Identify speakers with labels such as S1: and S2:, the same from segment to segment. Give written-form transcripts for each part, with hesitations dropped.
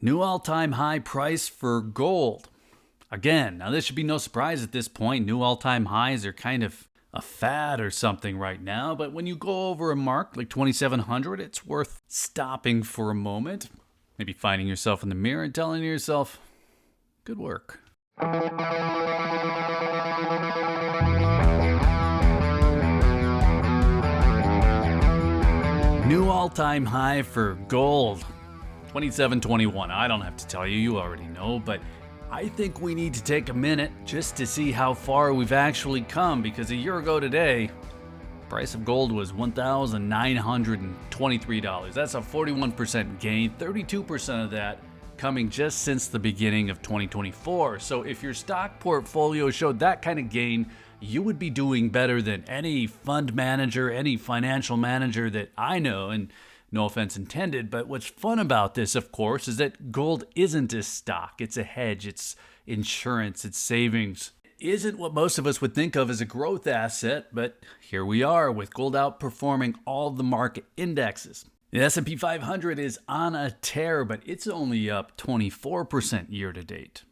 S1: New all-time high price for gold. Again, now this should be no surprise at this point. New all-time highs are kind of a fad or something right now, but when you go over a mark like 2,700, it's worth stopping for a moment. Maybe finding yourself in the mirror and telling yourself, good work. New all-time high for gold. 27.21. I don't have to tell you, you already know, but I think we need to take a minute just to see how far we've actually come, because a year ago today, the price of gold was $1,923. That's a 41% gain, 32% of that coming just since the beginning of 2024. So if your stock portfolio showed that kind of gain, you would be doing better than any fund manager, any financial manager that I know, and no offense intended. But what's fun about this, of course, is that gold isn't a stock. It's a hedge. It's insurance. It's savings. It isn't what most of us would think of as a growth asset, but here we are with gold outperforming all the market indexes. The S&P 500 is on a tear, but it's only up 24% year to date.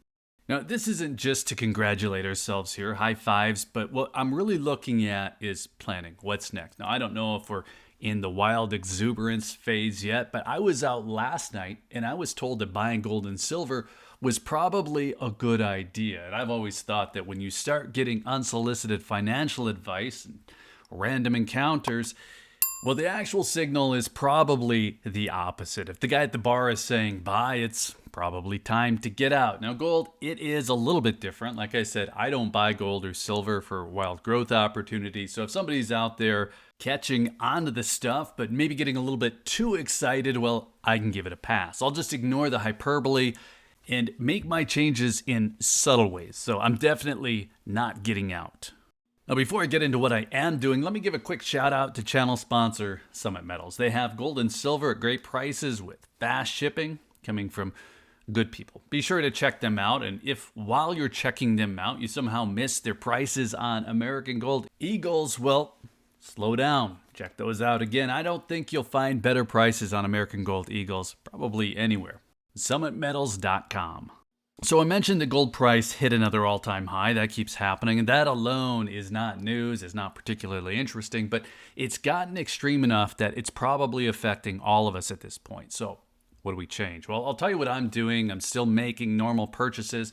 S1: Now, this isn't just to congratulate ourselves here, high fives, but what I'm really looking at is planning. What's next? Now, I don't know if we're in the wild exuberance phase yet, but I was out last night and I was told that buying gold and silver was probably a good idea. And I've always thought that when you start getting unsolicited financial advice and random encounters, well, the actual signal is probably the opposite. If the guy at the bar is saying buy, it's probably time to get out. Now, gold, it is a little bit different. Like I said, I don't buy gold or silver for wild growth opportunities. So if somebody's out there catching onto the stuff, but maybe getting a little bit too excited, well, I can give it a pass. I'll just ignore the hyperbole and make my changes in subtle ways. So I'm definitely not getting out. Now, before I get into what I am doing, let me give a quick shout out to channel sponsor Summit Metals. They have gold and silver at great prices with fast shipping coming from good people. Be sure to check them out. And if while you're checking them out, you somehow miss their prices on American Gold Eagles, well, slow down. Check those out again. I don't think you'll find better prices on American Gold Eagles probably anywhere. SummitMetals.com. So I mentioned the gold price hit another all-time high. That keeps happening, and that alone is not news, is not particularly interesting, but it's gotten extreme enough that it's probably affecting all of us at this point. So what do we change? Well, I'll tell you what I'm doing. I'm still making normal purchases.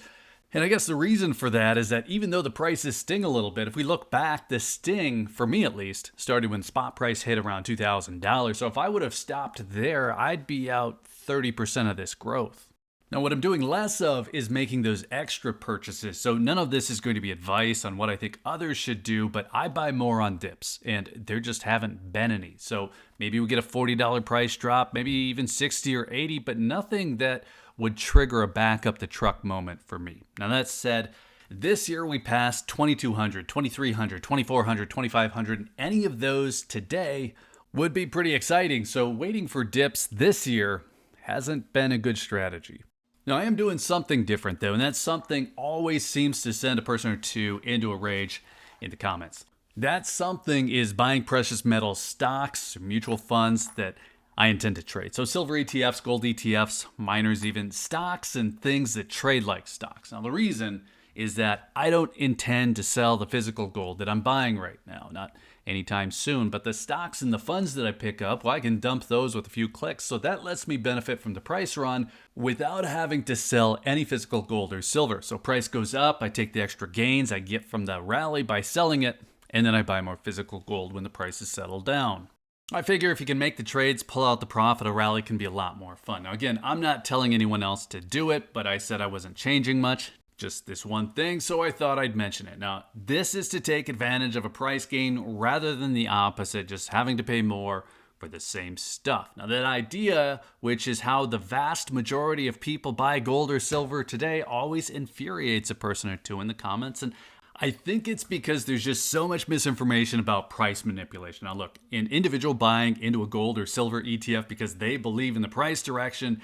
S1: And I guess the reason for that is that even though the prices sting a little bit, if we look back, the sting, for me at least, started when spot price hit around $2,000. So if I would have stopped there, I'd be out 30% of this growth. Now, what I'm doing less of is making those extra purchases. So none of this is going to be advice on what I think others should do, but I buy more on dips, and there just haven't been any. So maybe we get a $40 price drop, maybe even 60 or 80, but nothing that would trigger a back up the truck moment for me. Now, that said, this year we passed 2,200, 2,300, 2,400, 2,500, and any of those today would be pretty exciting. So waiting for dips this year hasn't been a good strategy. Now, I am doing something different, though, and that something always seems to send a person or two into a rage in the comments. That something is buying precious metal stocks or mutual funds that I intend to trade. So silver ETFs, gold ETFs, miners even, stocks and things that trade like stocks. Now, the reason is that I don't intend to sell the physical gold that I'm buying right now, not anytime soon, but the stocks and the funds that I pick up, well, I can dump those with a few clicks, so that lets me benefit from the price run without having to sell any physical gold or silver. So price goes up, I take the extra gains I get from the rally by selling it, and then I buy more physical gold when the prices settle down. I figure if you can make the trades, pull out the profit, a rally can be a lot more fun. Now again, I'm not telling anyone else to do it, but I said I wasn't changing much. Just this one thing, so I thought I'd mention it. Now, this is to take advantage of a price gain rather than the opposite, just having to pay more for the same stuff. Now, that idea, which is how the vast majority of people buy gold or silver today, always infuriates a person or two in the comments, and I think it's because there's just so much misinformation about price manipulation. Now, look, an individual buying into a gold or silver ETF because they believe in the price direction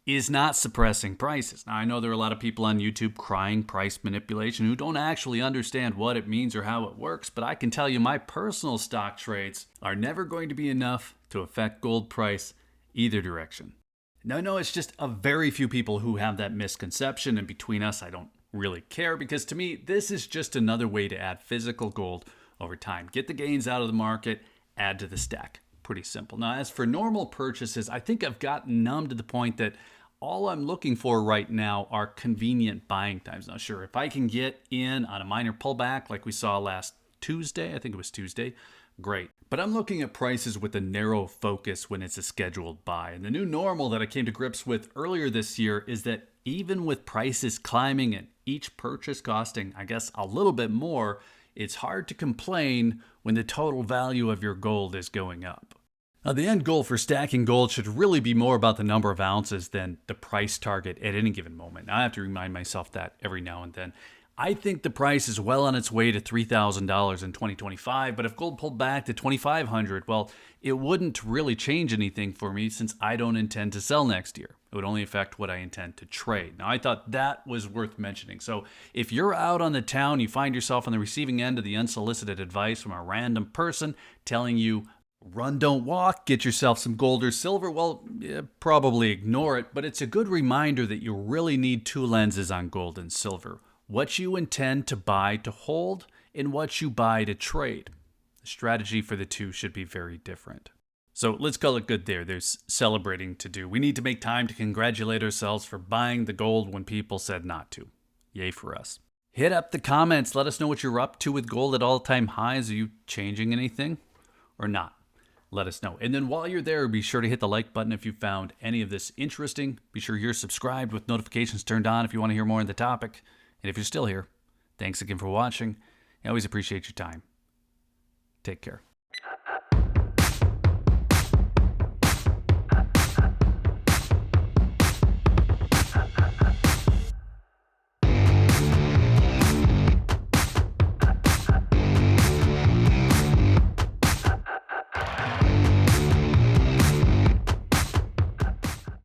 S1: is not suppressing prices. Now, I know there are a lot of people on YouTube crying price manipulation who don't actually understand what it means or how it works, but I can tell you my personal stock trades are never going to be enough to affect gold price either direction. No, it's just a very few people who have that misconception. And between us, I don't really care because to me, this is just another way to add physical gold over time. Get the gains out of the market, add to the stack. Pretty simple. Now, as for normal purchases, I think I've gotten numb to the point that all I'm looking for right now are convenient buying times. Now, sure, if I can get in on a minor pullback like we saw last Tuesday, I think it was Tuesday, great. But I'm looking at prices with a narrow focus when it's a scheduled buy. And the new normal that I came to grips with earlier this year is that even with prices climbing and each purchase costing, I guess, a little bit more, it's hard to complain when the total value of your gold is going up. Now, the end goal for stacking gold should really be more about the number of ounces than the price target at any given moment. Now, I have to remind myself that every now and then. I think the price is well on its way to $3,000 in 2025, but if gold pulled back to $2,500, well, it wouldn't really change anything for me since I don't intend to sell next year. It would only affect what I intend to trade. Now, I thought that was worth mentioning. So if you're out on the town, you find yourself on the receiving end of the unsolicited advice from a random person telling you, run, don't walk, get yourself some gold or silver, well, probably ignore it, but it's a good reminder that you really need two lenses on gold and silver. What you intend to buy to hold and what you buy to trade. The strategy for the two should be very different. So let's call it good there. There's celebrating to do. We need to make time to congratulate ourselves for buying the gold when people said not to. Yay for us. Hit up the comments. Let us know what you're up to with gold at all-time highs. Are you changing anything or not? Let us know. And then while you're there, be sure to hit the like button if you found any of this interesting. Be sure you're subscribed with notifications turned on if you want to hear more on the topic. And if you're still here, thanks again for watching. I always appreciate your time. Take care.